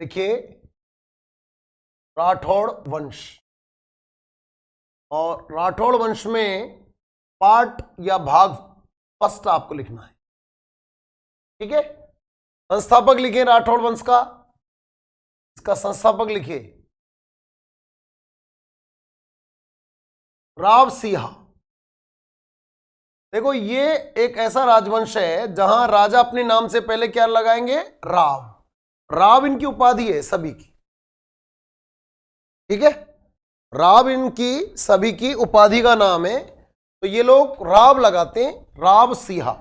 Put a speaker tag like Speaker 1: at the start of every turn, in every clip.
Speaker 1: देखिए राठौड़ वंश, और राठौड़ वंश में पार्ट या भाग फर्स्ट आपको लिखना है। ठीक है, संस्थापक लिखे राठौड़ वंश का, इसका संस्थापक लिखे राव सिंहा। देखो ये एक ऐसा राजवंश है जहां राजा अपने नाम से पहले क्या लगाएंगे, राव। राव इनकी उपाधि है सभी की, ठीक है, राव इनकी सभी की उपाधि का नाम है, तो ये लोग राव लगाते हैं, राव सिंहा।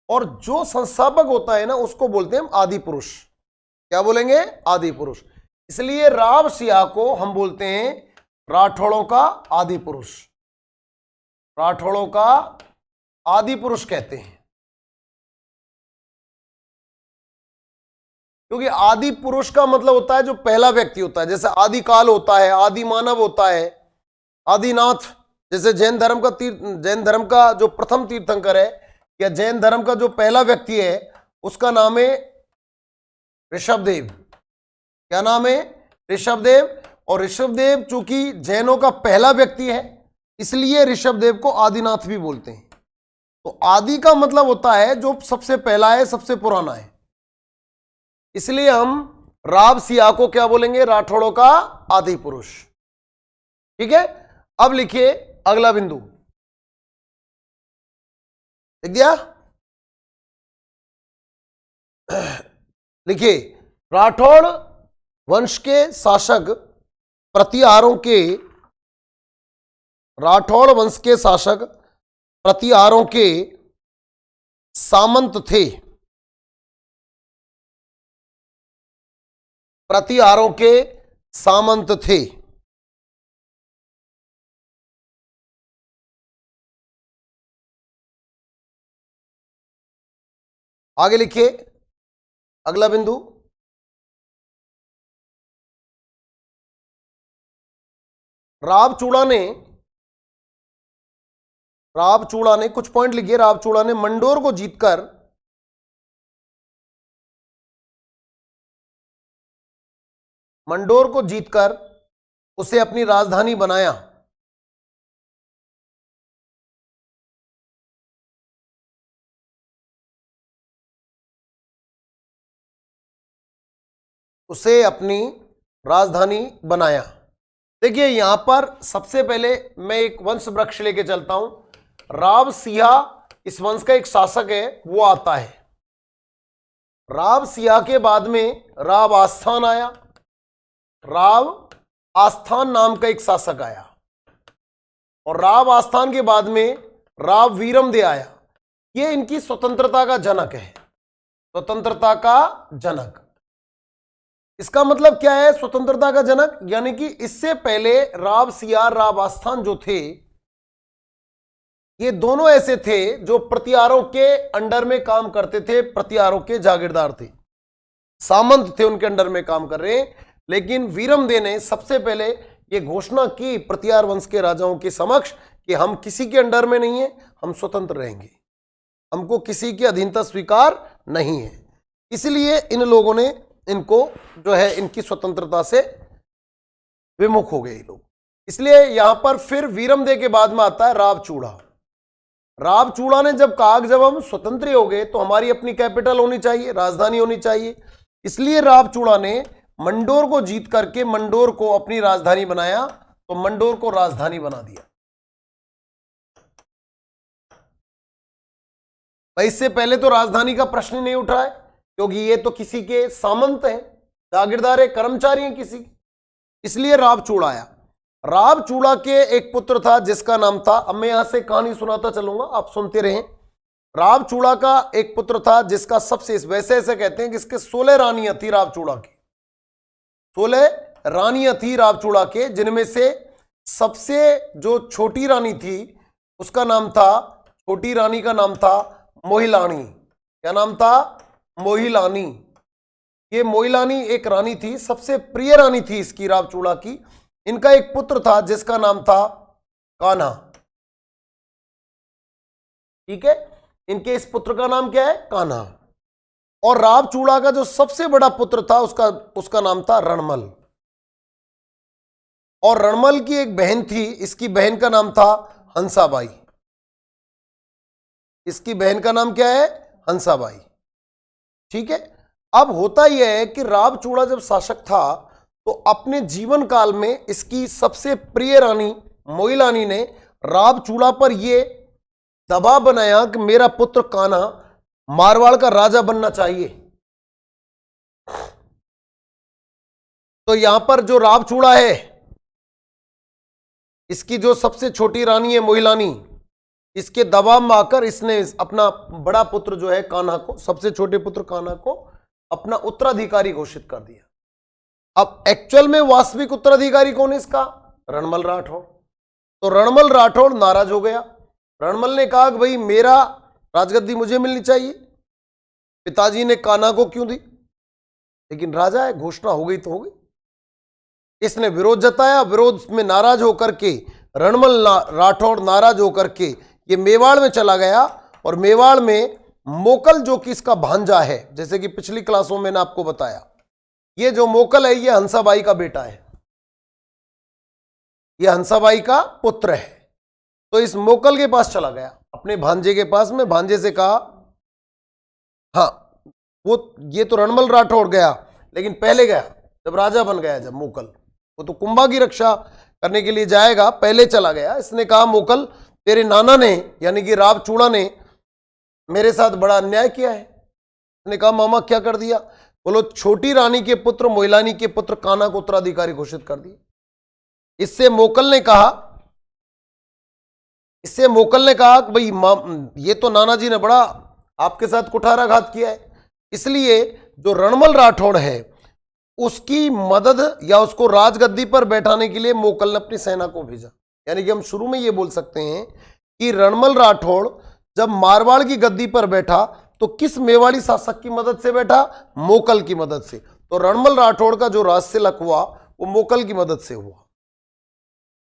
Speaker 1: और जो संस्थापक होता है ना उसको बोलते हैं हम आदि पुरुष। क्या बोलेंगे, आदि पुरुष। इसलिए राव सिंहा को हम बोलते हैं राठौड़ों का आदि पुरुष, राठौड़ों का आदि पुरुष कहते हैं। क्योंकि आदि पुरुष का मतलब होता है जो पहला व्यक्ति होता है, जैसे आदि काल होता है, आदि मानव होता है, आदिनाथ। जैसे जैन धर्म का जो प्रथम तीर्थंकर है या जैन धर्म का जो पहला व्यक्ति है उसका नाम है ऋषभदेव। क्या नाम है, ऋषभदेव। और ऋषभदेव चूंकि जैनों का पहला व्यक्ति है इसलिए ऋषभदेव को आदिनाथ भी बोलते हैं। तो आदि का मतलब होता है जो सबसे पहला है, सबसे पुराना है। इसलिए हम राव सिंहा को क्या बोलेंगे, राठौड़ों का आदि पुरुष। ठीक है, अब लिखिए अगला बिंदु, लिख दिया। लिखिए राठौड़ वंश के शासक प्रतिहारों के, राठौड़ वंश के शासक प्रतिहारों के सामंत थे, प्रतिहारों के सामंत थे। आगे लिखिए अगला बिंदु, रावचूड़ा ने कुछ पॉइंट लिखिए। रावचूड़ा ने मंडोर को जीतकर उसे अपनी राजधानी बनाया। उसे अपनी राजधानी बनाया। देखिए यहां पर सबसे पहले मैं एक वंश वृक्ष लेके चलता हूं। राव सिंहा इस वंश का एक शासक है, वो आता है। राव सिंहा के बाद में राव आस्थान आया, राव आस्थान नाम का एक शासक आया, और राव आस्थान के बाद में राव वीरमदेव आया। ये इनकी स्वतंत्रता का जनक है, स्वतंत्रता का जनक। इसका मतलब क्या है स्वतंत्रता का जनक, यानी कि इससे पहले राव सिंहा, राव आस्थान जो थे ये दोनों ऐसे थे जो प्रतिहारों के अंडर में काम करते थे, प्रतिहारों के जागीरदार थे, सामंत थे, उनके अंडर में काम कर रहे हैं। लेकिन वीरमदेव ने सबसे पहले ये घोषणा की प्रतिहार वंश के राजाओं के समक्ष कि हम किसी के अंडर में नहीं है, हम स्वतंत्र रहेंगे, हमको किसी की अधीनता स्वीकार नहीं है। इसलिए इन लोगों ने इनको जो है इनकी स्वतंत्रता से विमुख हो गए लोग। इसलिए यहां पर फिर वीरमदेव के बाद में आता है रावचूड़ा। रावचूड़ा ने जब कहा कि जब हम स्वतंत्र हो गए तो हमारी अपनी कैपिटल होनी चाहिए, राजधानी होनी चाहिए, इसलिए रावचूड़ा ने मंडोर को जीत करके मंडोर को अपनी राजधानी बनाया, तो मंडोर को राजधानी बना दिया। भाई इससे पहले तो राजधानी का प्रश्न नहीं उठा है, क्योंकि ये तो किसी के सामंत हैं, जागीरदार है, कर्मचारी हैं किसी, इसलिए रावचूड़ा आया। रावचूड़ा के एक पुत्र था जिसका नाम था, अब मैं यहां से कहानी सुनाता चलूंगा, आप सुनते रहें। रावचूड़ा का एक पुत्र था जिसका सबसे, वैसे ऐसे कहते हैं कि इसके 16 रानियां थी रावचूड़ा की, 16 रानियां थी रावचूड़ा के, जिनमें से सबसे जो छोटी रानी थी उसका नाम था, छोटी रानी का नाम था मोहिलानी। क्या नाम था, मोहिलानी। ये मोहिलानी एक रानी थी, सबसे प्रिय रानी थी इसकी, रावचूड़ा की। इनका एक पुत्र था जिसका नाम था कान्हा। ठीक है, इनके इस पुत्र का नाम क्या है, कान्हा। और रावचूड़ा का जो सबसे बड़ा पुत्र था उसका नाम था रणमल। और रणमल की एक बहन थी, इसकी बहन का नाम था हंसाबाई। इसकी बहन का नाम क्या है? हंसाबाई। ठीक है। अब होता यह है कि रावचूड़ा जब शासक था तो अपने जीवन काल में इसकी सबसे प्रिय रानी मोइलानी ने रावचूड़ा पर यह दबाव बनाया कि मेरा पुत्र कान्हा मारवाड़ का राजा बनना चाहिए। तो यहां पर जो रावचूड़ा है, इसकी जो सबसे छोटी रानी है मोइलानी, इसके दबाव में आकर इसने अपना बड़ा पुत्र जो है कान्हा को, सबसे छोटे पुत्र कान्हा को अपना उत्तराधिकारी घोषित कर दिया। अब एक्चुअल में वास्तविक उत्तराधिकारी कौन है इसका? रणमल राठौड़। तो रणमल राठौड़ नाराज हो गया। रणमल ने कहा कि भाई मेरा राजगद्दी मुझे मिलनी चाहिए, पिताजी ने कान्हा को क्यों दी? लेकिन राजा है, घोषणा हो गई तो हो गई। इसने विरोध जताया। विरोध में नाराज होकर के रणमल राठौड़ नाराज होकर के ये मेवाड़ में चला गया। और मेवाड़ में मोकल जो कि इसका भांजा है, जैसे कि पिछली क्लासों में मैंने आपको बताया, ये जो मोकल है ये हंसाबाई का बेटा है, ये हंसाबाई का पुत्र है। तो इस मोकल के पास चला गया, अपने भांजे के पास में। भांजे से कहा, हाँ ये तो रणमल राठौड़ गया, लेकिन पहले गया जब राजा बन गया, जब मोकल, वो तो कुंभा की रक्षा करने के लिए जाएगा, पहले चला गया। इसने कहा मोकल तेरे नाना ने यानी कि रावचूड़ा ने मेरे साथ बड़ा अन्याय किया है। इसने कहा मामा क्या कर दिया? बोलो छोटी रानी के पुत्र मोइलानी के पुत्र कान्हा को उत्तराधिकारी घोषित कर दिया। इससे मोकल ने कहा कि भाई ये तो नाना जी ने बड़ा आपके साथ कुठाराघात किया है, इसलिए जो रणमल राठौड़ है उसकी मदद या उसको राजगद्दी पर बैठाने के लिए मोकल ने अपनी सेना को भेजा। यानी कि हम शुरू में ये बोल सकते हैं कि रणमल राठौड़ जब मारवाड़ की गद्दी पर बैठा तो किस मेवाड़ी शासक की मदद से बैठा? मोकल की मदद से। तो रणमल राठौड़ का जो राजतिलक हुआ वो मोकल की मदद से हुआ।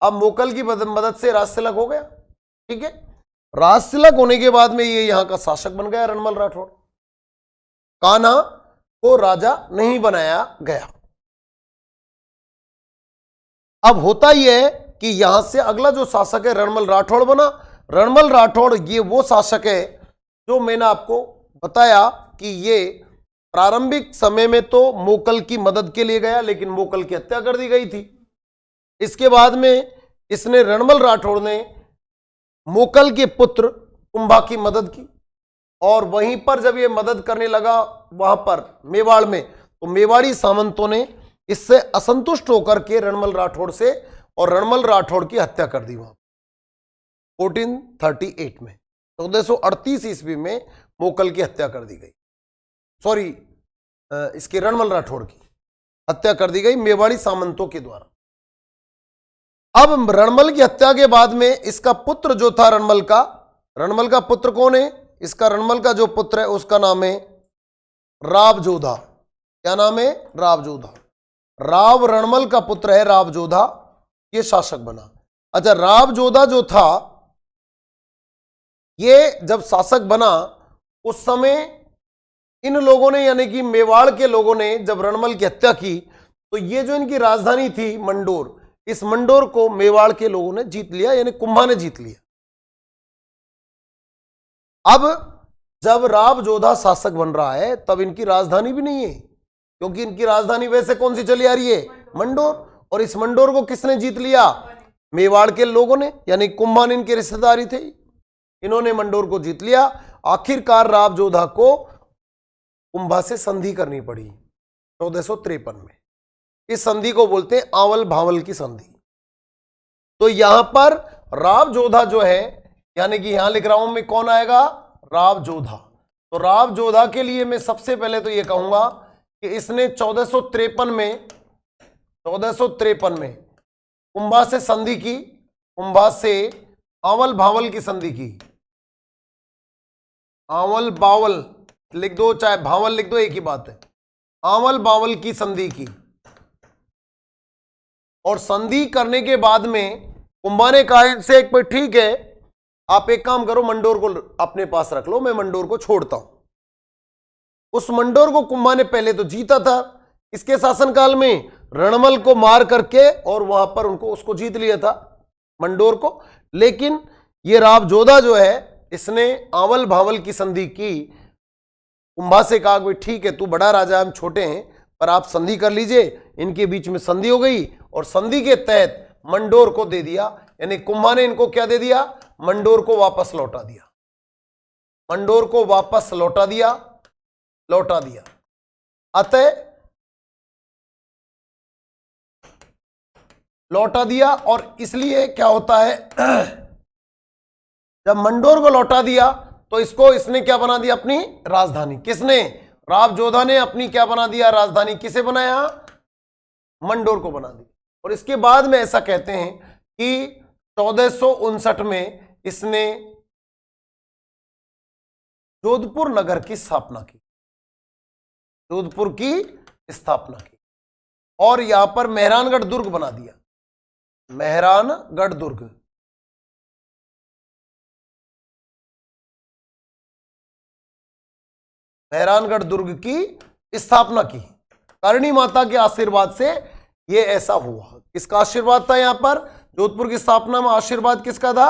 Speaker 1: अब मोकल की मदद से राजतिलक हो गया। ठीक है। राजतिलक होने के बाद में ये यहां का शासक बन गया रणमल राठौड़। कान्हा को राजा नहीं बनाया गया। अब होता यह है कि यहां से अगला जो शासक है रणमल राठौड़ बना। रणमल राठौड़ ये वो शासक है जो मैंने आपको बताया कि ये प्रारंभिक समय में तो मोकल की मदद के लिए गया, लेकिन मोकल की हत्या कर दी गई थी। इसके बाद में इसने रणमल राठौड़ ने मोकल के पुत्र कुंभा की मदद की, और वहीं पर जब ये मदद करने लगा वहां पर मेवाड़ में, तो मेवाड़ी सामंतों ने इससे असंतुष्ट होकर के रणमल राठौड़ से और रणमल राठौड़ की हत्या कर दी। वहां 1438 में 1438 ईस्वी में मोकल की हत्या कर दी गई, सॉरी इसके रणमल राठौड़ की हत्या कर दी गई मेवाड़ी सामंतों के द्वारा। अब रणमल की हत्या के बाद में इसका पुत्र जो था रणमल का पुत्र कौन है? इसका रणमल का जो पुत्र है उसका नाम है रावजोधा। क्या नाम है? रावजोधा। राव रणमल का पुत्र है रावजोधा, ये शासक बना। अच्छा, रावजोधा जो था ये जब शासक बना उस समय इन लोगों ने यानी कि मेवाड़ के लोगों ने जब रणमल की हत्या की तो ये जो इनकी राजधानी थी मंडोर, इस मंडोर को मेवाड़ के लोगों ने जीत लिया, यानी कुंभा ने जीत लिया। अब जब रावजोधा शासक बन रहा है तब इनकी राजधानी भी नहीं है, क्योंकि इनकी राजधानी वैसे कौन सी चली आ रही है? मंडोर। और इस मंडोर को किसने जीत लिया? मेवाड़ के लोगों ने, यानी कुंभा ने इनके रिश्तेदारी थे, इन्होंने मंडोर को जीत लिया। आखिरकार रावजोधा को कुंभा से संधि करनी पड़ी 1453 में। इस संधि को बोलते हैं आंवल भावल की संधि। तो यहां पर रावजोधा जो है, यानी कि यहां लिख रहा हूं मैं, कौन आएगा? रावजोधा। तो रावजोधा के लिए मैं सबसे पहले तो यह कहूंगा कि इसने 1453 में कुंभा से संधि की, कुंभा से आंवल भावल की संधि की। आंवल बावल लिख दो चाहे भावल लिख दो, एक ही बात है। आंवल बावल की संधि की, और संधि करने के बाद में कुंभा ने कहा इनसे एक पर, ठीक है आप एक काम करो, मंडोर को अपने पास रख लो, मैं मंडोर को छोड़ता हूं। उस मंडोर को कुंभा ने पहले तो जीता था, इसके शासनकाल में रणमल को मार करके और वहां पर उसको जीत लिया था मंडोर को। लेकिन ये रावजोधा जो है इसने आंवल भावल की संधि की, कुंभा से कहा भाई ठीक है तू बड़ा राजा हम छोटे हैं पर आप संधि कर लीजिए। इनके बीच में संधि हो गई और संधि के तहत मंडोर को दे दिया, यानी कुंभा ने इनको क्या दे दिया, मंडोर को वापस लौटा दिया, मंडोर को वापस लौटा दिया। अतः लौटा दिया और इसलिए क्या होता है जब मंडोर को लौटा दिया तो इसने क्या बना दिया, अपनी राजधानी। किसने, रावजोधा ने अपनी क्या बना दिया, राजधानी। किसे बनाया, मंडोर को बना दी। और इसके बाद में ऐसा कहते हैं कि 1459 में इसने जोधपुर नगर की स्थापना की, जोधपुर की स्थापना की और यहां पर मेहरानगढ़ दुर्ग बना दिया, मेहरानगढ़ दुर्ग। मेहरानगढ़ दुर्ग की स्थापना की। करणी माता के आशीर्वाद से यह ऐसा हुआ। किसका आशीर्वाद था यहां पर, जोधपुर की स्थापना में आशीर्वाद किसका था,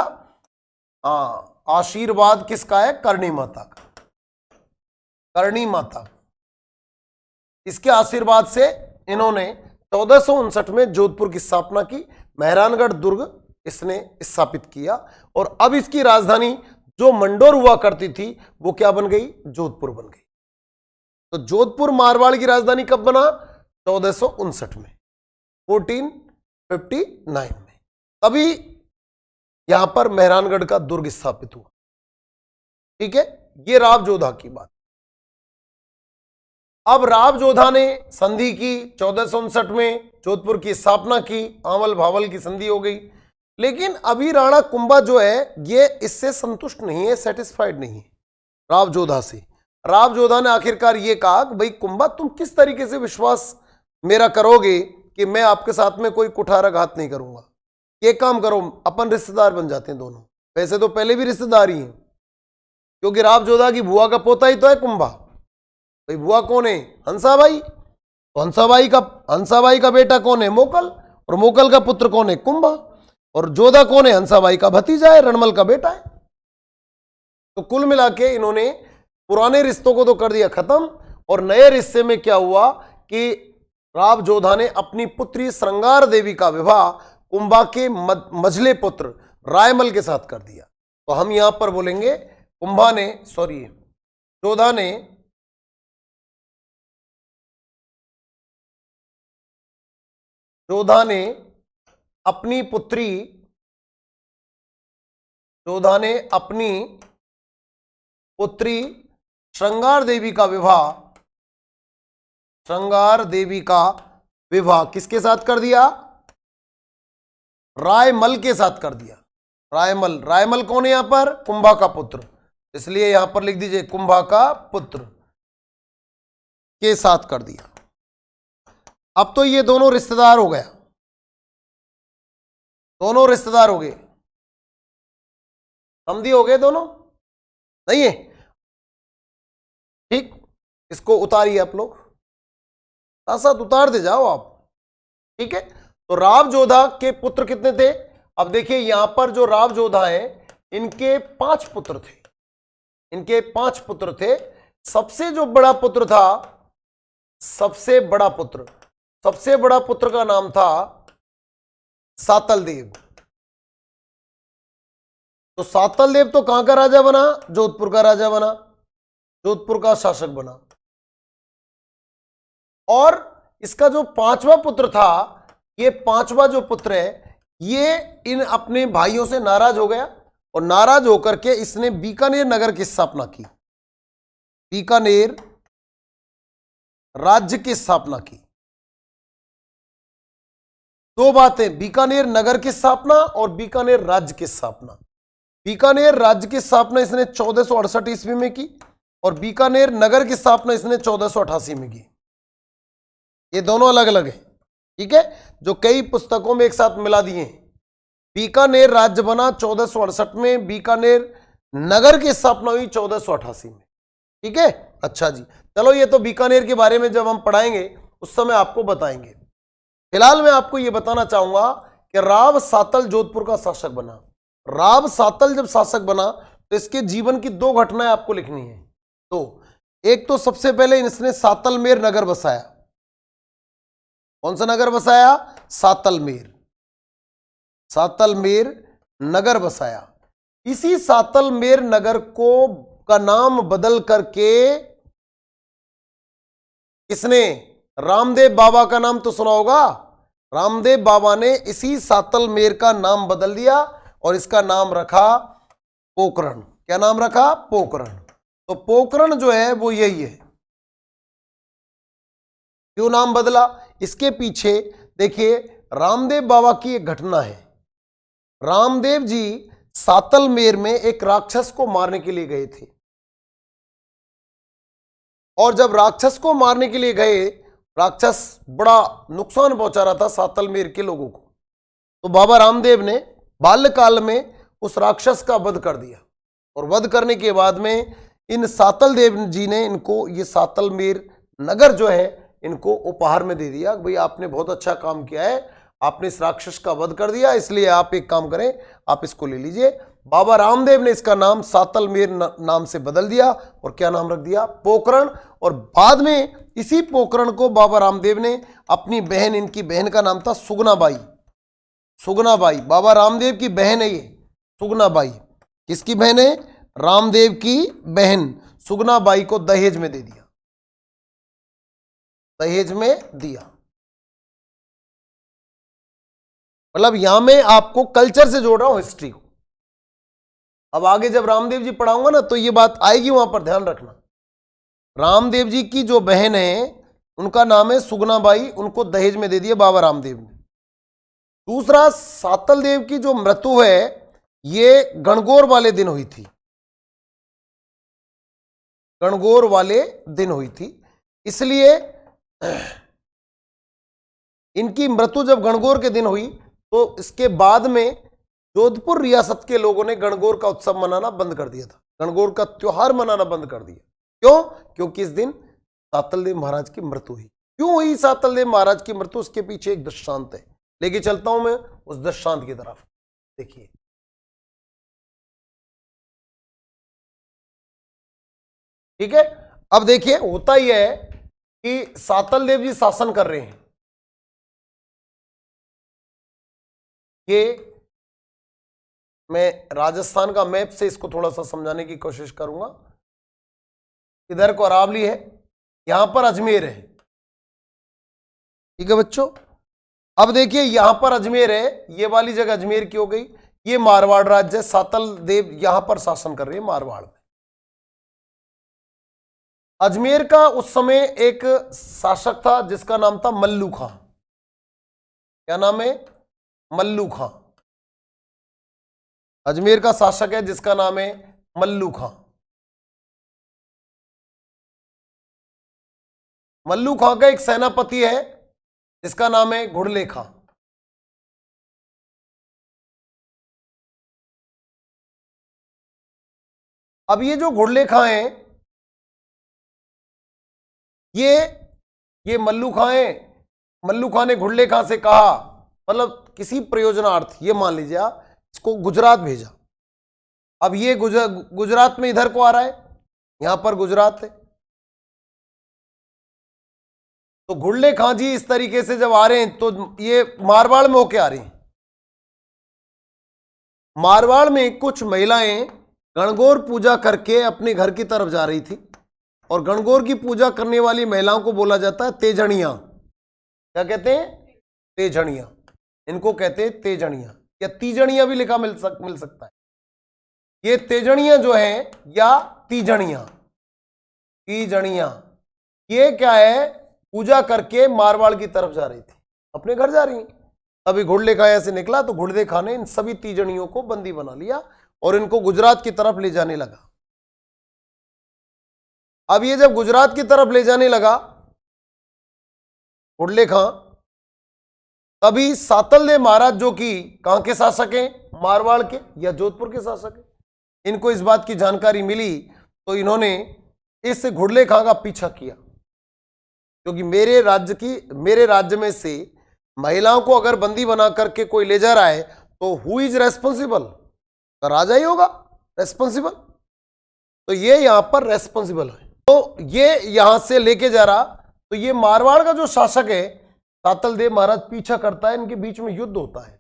Speaker 1: आशीर्वाद किसका है, करणी माता का, करणी माता। इसके आशीर्वाद से इन्होंने 1459 में जोधपुर की स्थापना की, मेहरानगढ़ दुर्ग इसने स्थापित किया और अब इसकी राजधानी जो मंडोर हुआ करती थी वो क्या बन गई, जोधपुर बन गई। तो जोधपुर मारवाड़ की राजधानी कब बना, 1459 में, 1459 में, तभी यहां पर मेहरानगढ़ का दुर्ग स्थापित हुआ। ठीक है, ये रावजोधा की बात। अब रावजोधा ने संधि की 1459 में, जोधपुर की स्थापना की, आंवल भावल की संधि हो गई। लेकिन अभी राणा कुंभा जो है ये इससे संतुष्ट नहीं है, सेटिस्फाइड नहीं है रावजोधा से। रावजोधा ने आखिरकार ये कहा कि भाई कुंभा तुम किस तरीके से विश्वास मेरा करोगे कि मैं आपके साथ में कोई कुठाराघात नहीं करूंगा। ये काम करो, अपन रिश्तेदार बन जाते हैं दोनों, वैसे तो पहले भी रिश्तेदार ही हैं क्योंकि रावजोधा की बुआ का पोता ही तो है कुंभा। भाई बुआ कौन है, हंसाबाई। तो हंसाबाई का बेटा कौन है, मोकल, और मोकल का पुत्र कौन है, कुंभा। और जोधा कौन है, हंसाबाई का भतीजा है, रणमल का बेटा है। तो कुल मिला के इन्होंने पुराने रिश्तों को तो कर दिया खत्म और नए रिश्ते में क्या हुआ कि रावजोधा ने अपनी पुत्री श्रृंगार देवी का विवाह कुंभा के मझले पुत्र रायमल के साथ कर दिया। तो हम यहां पर बोलेंगे जोधा ने अपनी पुत्री श्रृंगार देवी का विवाह किसके साथ कर दिया, रायमल के साथ कर दिया। रायमल कौन है यहां पर, कुंभा का पुत्र, इसलिए यहां पर लिख दीजिए कुंभा का पुत्र के साथ कर दिया। अब तो ये दोनों रिश्तेदार हो गए, समझी हो गए दोनों, नहीं है ठीक। इसको उतारिए आप लोग, साथ साथ उतार दे जाओ आप, ठीक है। तो रावजोधा के पुत्र कितने थे, अब देखिए यहां पर जो रावजोधा है इनके 5 पुत्र थे। सबसे जो बड़ा पुत्र था, सबसे बड़ा पुत्र का नाम था सातलदेव। तो सातलदेव तो कहां का राजा बना, जोधपुर का राजा बना, जोधपुर का शासक बना। और इसका जो 5वां पुत्र था, ये 5वां जो पुत्र है ये इन अपने भाइयों से नाराज हो गया और नाराज होकर के इसने बीकानेर नगर की स्थापना की, बीकानेर राज्य की स्थापना की। 2 बातें, बीकानेर नगर की स्थापना और बीकानेर राज्य की स्थापना। बीकानेर राज्य की स्थापना इसने 1468 ईस्वी में की और बीकानेर नगर की स्थापना इसने 1488 में की। ये दोनों अलग अलग है, ठीक है, जो कई पुस्तकों में एक साथ मिला दिए हैं। बीकानेर राज्य बना 1468 में, बीकानेर नगर की स्थापना हुई 1488 में। ठीक है, अच्छा जी, चलो ये तो बीकानेर के बारे में जब हम पढ़ाएंगे उस समय आपको बताएंगे। फिलहाल मैं आपको ये बताना चाहूंगा कि राव सातल जोधपुर का शासक बना। राव सातल जब शासक बना तो इसके जीवन की दो घटनाएं आपको लिखनी है। तो एक तो सबसे पहले इसने सातलमेर नगर बसाया। कौन सा नगर बसाया? सातलमेर। सातलमेर नगर बसाया। इसी सातलमेर नगर को का नाम बदल करके किसने? रामदेव बाबा का नाम तो सुना होगा। रामदेव बाबा ने इसी सातलमेर का नाम बदल दिया और इसका नाम रखा पोखरण। क्या नाम रखा? पोखरण। तो पोखरण जो है वो यही है। क्यों नाम बदला? इसके पीछे देखिए रामदेव बाबा की एक घटना है। रामदेव जी सातलमेर में एक राक्षस को मारने के लिए गए थे और जब राक्षस को मारने के लिए गए, राक्षस बड़ा नुकसान पहुंचा रहा था सातलमेर के लोगों को, तो बाबा रामदेव ने बाल्यकाल में उस राक्षस का वध कर दिया और वध करने के बाद में इन सातलदेव जी ने इनको ये सातलमेर नगर जो है इनको उपहार में दे दिया। भाई आपने बहुत अच्छा काम किया है, आपने इस राक्षस का वध कर दिया, इसलिए आप एक काम करें, आप इसको ले लीजिए। बाबा रामदेव ने इसका नाम सातलमेर नाम से बदल दिया और क्या नाम रख दिया? पोखरण। और बाद में इसी पोखरण को बाबा रामदेव ने अपनी बहन, इनकी बहन का नाम था सुगनाबाई। सुगनाबाई बाबा रामदेव की बहन है ये सुगनाबाई। किसकी बहन है? रामदेव की बहन सुगनाबाई को दहेज में दे दिया। दहेज में दिया। मतलब यहां मैं आपको कल्चर से जोड़ रहा हूं, हिस्ट्री को। अब आगे जब रामदेव जी पढ़ाऊंगा ना तो ये बात आएगी, वहां पर ध्यान रखना। रामदेव जी की जो बहन है उनका नाम है सुगनाबाई, उनको दहेज में दे दिया बाबा रामदेव ने। दूसरा, सातलदेव की जो मृत्यु है ये गणगौर वाले दिन हुई थी। गणगौर वाले दिन हुई थी, इसलिए इनकी मृत्यु जब गणगौर के दिन हुई तो इसके बाद में जोधपुर रियासत के लोगों ने गणगौर का उत्सव मनाना बंद कर दिया था। गणगौर का त्योहार मनाना बंद कर दिया। क्यों? क्योंकि इस दिन सातलदेव महाराज की मृत्यु हुई। क्यों हुई सातलदेव महाराज की मृत्यु? उसके पीछे एक दृष्टांत है, लेके चलता हूं मैं उस दृष्टांत की तरफ। देखिए ठीक है। अब देखिए होता ही है कि सातलदेव जी शासन कर रहे हैं। ये मैं राजस्थान का मैप से इसको थोड़ा सा समझाने की कोशिश करूंगा। इधर को अरावली है, यहां पर अजमेर है। ठीक है बच्चों। अब देखिए यहां पर अजमेर है, ये वाली जगह अजमेर की हो गई। ये मारवाड़ राज्य है, सातलदेव यहां पर शासन कर रहे हैं मारवाड़ में। अजमेर का उस समय एक शासक था जिसका नाम था मल्लू खां। क्या नाम है? मल्लू खां। अजमेर का शासक है जिसका नाम है मल्लू खां। मल्लू खां का एक सेनापति है जिसका नाम है घुड़ले खां। अब ये जो घुड़ले खां हैं ये मल्लू खां है। मल्लू खां ने घुड़ले खां से कहा, मतलब किसी प्रयोजनार्थ, ये मान लीजिए आप, इसको गुजरात भेजा। अब ये गुजरात में इधर को आ रहा है, यहां पर गुजरात है। तो घुड़ले खां जी इस तरीके से जब आ रहे हैं तो ये मारवाड़ में होके आ रहे हैं। मारवाड़ में कुछ महिलाएं गणगौर पूजा करके अपने घर की तरफ जा रही थी और गणगौर की पूजा करने वाली महिलाओं को बोला जाता है तेजड़ियां। क्या कहते हैं? तेजड़ियां। इनको कहते हैं तेजड़ियां या तीजड़ियां भी लिखा मिल सकता है। ये तेजड़ियां जो है या तीजड़ियां, तीजड़ियां ये क्या है? पूजा करके मारवाड़ की तरफ जा रही थी, अपने घर जा रही। अभी घुड़ले खां ऐसे निकला तो घुड़ले खां ने इन सभी तीजड़ियों को बंदी बना लिया और इनको गुजरात की तरफ ले जाने लगा। अब ये जब गुजरात की तरफ ले जाने लगा घुड़ले खां, तभी सातलदेव महाराज जो कि कहां के शासक हैं? मारवाड़ के या जोधपुर के शासक हैं। इनको इस बात की जानकारी मिली तो इन्होंने इस घुड़ले खां का पीछा किया, क्योंकि मेरे राज्य में से महिलाओं को अगर बंदी बना करके कोई ले जा रहा है तो हु इज रेस्पॉन्सिबल? तो राजा ही होगा रेस्पॉन्सिबल। तो ये यहां पर रेस्पॉन्सिबल है। तो ये यहां से लेके जा रहा, तो ये मारवाड़ का जो शासक है सातल देव महाराज पीछा करता है, इनके बीच में युद्ध होता है।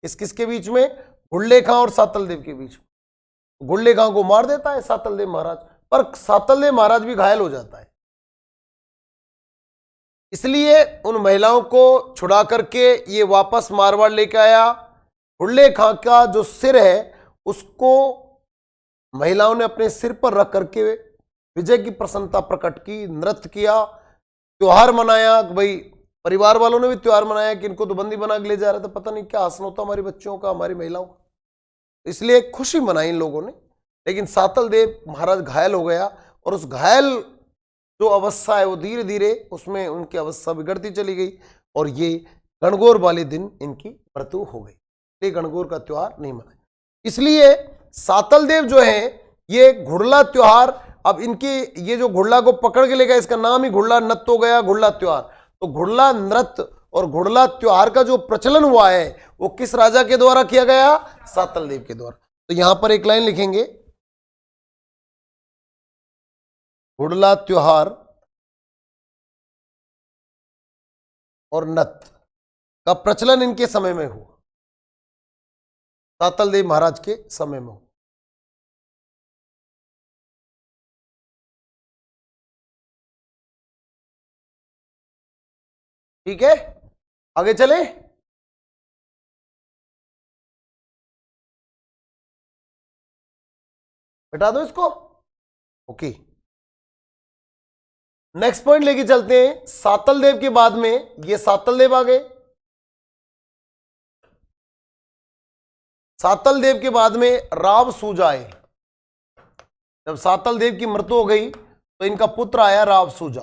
Speaker 1: किसके बीच में? घुड़ले खां और सातल देव के बीच में। घुड़ले खां को मार देता है सातल देव महाराज, पर सातल देव महाराज भी घायल हो जाता है। इसलिए उन महिलाओं को छुड़ा करके ये वापस मारवाड़ लेके आया। घुड़ले खां का जो सिर है उसको महिलाओं ने अपने सिर पर रख करके विजय की प्रसन्नता प्रकट की, नृत्य किया, त्योहार मनाया। भाई परिवार वालों ने भी त्योहार मनाया कि इनको तो बंदी बना के ले जा रहे थे, पता नहीं क्या आसन होता हमारी बच्चियों का, हमारी महिलाओं का। इसलिए खुशी मनाई इन लोगों ने। लेकिन सातल देव महाराज घायल हो गया, और उस घायल जो अवस्था है वो धीरे धीरे उसमें उनकी अवस्था बिगड़ती चली गई, और ये गणगौर वाले दिन इनकी मृत्यु हो गई। इसलिए गणगौर का त्योहार नहीं मनाया। इसलिए सातल देव जो है ये घुड़ला त्योहार, अब इनकी ये जो घुड़ला को पकड़ के लेगा इसका नाम ही घुड़ला नृत्य हो गया, घुड़ला त्योहार। तो घुड़ला नृत्य और घुड़ला त्योहार का जो प्रचलन हुआ है वो किस राजा के द्वारा किया गया? सातल देव के द्वारा। तो यहां पर एक लाइन लिखेंगे, घुड़ला त्योहार और नृत्य का प्रचलन इनके समय में हुआ, सातल देव महाराज के समय में हुआ। ठीक है, आगे चले। हटा दो इसको। ओके, नेक्स्ट पॉइंट लेके चलते हैं। सातल देव के बाद में ये सातल देव आ गए। सातल देव के बाद में राव सूजा आए। जब सातल देव की मृत्यु हो गई तो इनका पुत्र आया राव सूजा।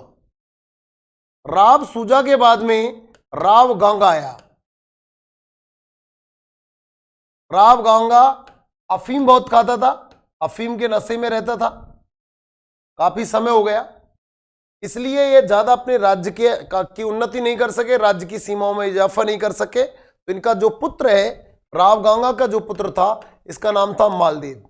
Speaker 1: राव सूजा के बाद में राव गांगा आया। राव गांगा अफीम बहुत खाता था, अफीम के नशे में रहता था, काफी समय हो गया, इसलिए ये ज्यादा अपने राज्य की उन्नति नहीं कर सके, राज्य की सीमाओं में इजाफा नहीं कर सके। तो इनका जो पुत्र है, राव गांगा का जो पुत्र था, इसका नाम था मालदेव।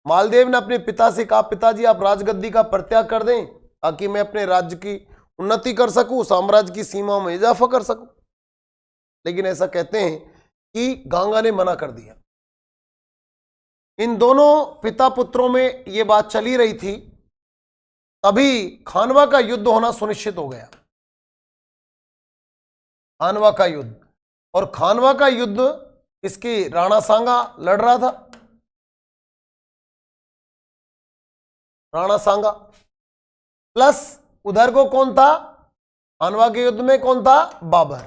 Speaker 1: मालदेव ने अपने पिता से कहा, पिताजी आप राजगद्दी का परित्याग कर दें ताकि मैं अपने राज्य की उन्नति कर सकूं, साम्राज्य की सीमाओं में इजाफा कर सकूं। लेकिन ऐसा कहते हैं कि गांगा ने मना कर दिया। इन दोनों पिता पुत्रों में यह बात चली रही थी, तभी खानवा का युद्ध होना सुनिश्चित हो गया। खानवा का युद्ध, और खानवा का युद्ध इसकी राणा सांगा लड़ रहा था। राणा सांगा प्लस उधर को कौन था? खानवा के युद्ध में कौन था? बाबर।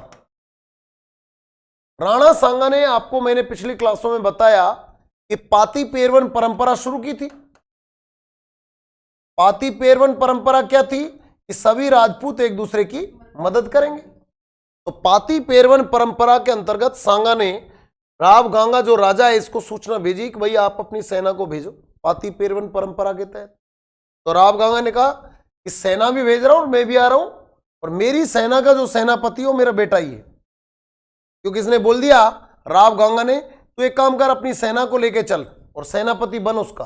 Speaker 1: राणा सांगा ने, आपको मैंने पिछली क्लासों में बताया कि पाती पेरवन परंपरा शुरू की थी। पाती पेरवन परंपरा क्या थी? कि सभी राजपूत एक दूसरे की मदद करेंगे। तो पाती पेरवन परंपरा के अंतर्गत सांगा ने राव गांगा जो राजा है इसको सूचना भेजी कि भाई आप अपनी सेना को भेजो, पाती पेरवन परंपरा के तहत। तो राव गांगा ने कहा कि सेना भी भेज रहा हूं और मैं भी आ रहा हूं, और मेरी सेना का जो सेनापति हो मेरा बेटा ही है। क्योंकि इसने बोल दिया राव गांगा ने, तू एक काम कर, अपनी सेना को लेके चल और सेनापति बन उसका।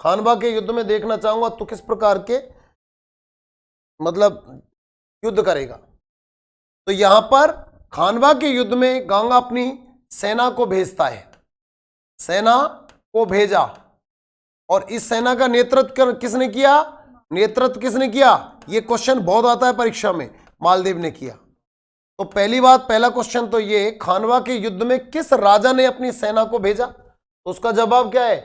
Speaker 1: खानवा के युद्ध में देखना चाहूंगा तू किस प्रकार के मतलब युद्ध करेगा। तो यहां पर खानवा के युद्ध में गांगा अपनी सेना को भेजता है, सेना को भेजा, और इस सेना का नेतृत्व किसने किया? नेतृत्व किसने किया? यह क्वेश्चन बहुत आता है परीक्षा में। मालदेव ने किया। तो पहली बात, पहला क्वेश्चन तो ये, खानवा के युद्ध में किस राजा ने अपनी सेना को भेजा? तो उसका जवाब क्या है?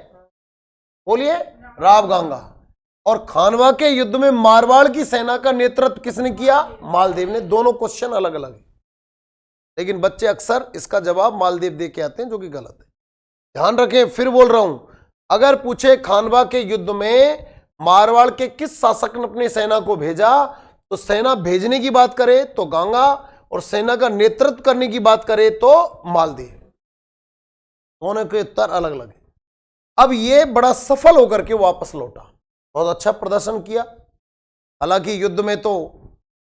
Speaker 1: बोलिए, राव गांगा। और खानवा के युद्ध में मारवाड़ की सेना का नेतृत्व किसने किया? मालदेव ने। दोनों क्वेश्चन अलग अलग है, लेकिन बच्चे अक्सर इसका जवाब मालदेव दे के आते हैं, जो कि गलत है। ध्यान रखें, फिर बोल रहा हूं, अगर पूछे खानवा के युद्ध में मारवाड़ के किस शासक ने अपनी सेना को भेजा, तो सेना भेजने की बात करे तो गांगा, और सेना का नेतृत्व करने की बात करे तो मालदेव। दोनों के उत्तर अलग अलग है। अब ये बड़ा सफल होकर के वापस लौटा, बहुत अच्छा प्रदर्शन किया। हालांकि युद्ध में तो,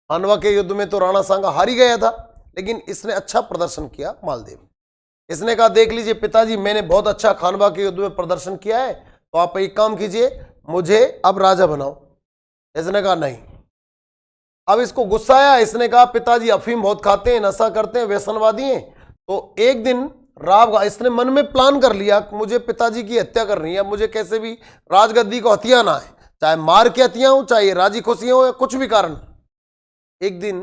Speaker 1: खानवा के युद्ध में तो राणा सांगा हार ही गया था, लेकिन इसने अच्छा प्रदर्शन किया मालदेव। इसने कहा देख लीजिए पिताजी, मैंने बहुत अच्छा खानवा के युद्ध में प्रदर्शन किया है, तो आप एक काम कीजिए, मुझे अब राजा बनाओ। इसने कहा नहीं। अब इसको गुस्सा आया, इसने कहा पिताजी अफीम बहुत खाते हैं, नशा करते हैं, व्यसनवादी हैं। तो एक दिन इसने मन में प्लान कर लिया कि मुझे पिताजी की हत्या करनी है, मुझे कैसे भी राजगद्दी को हथियाना है, चाहे मार के हत्या हो, चाहे राजी खुशियां हो, या कुछ भी कारण। एक दिन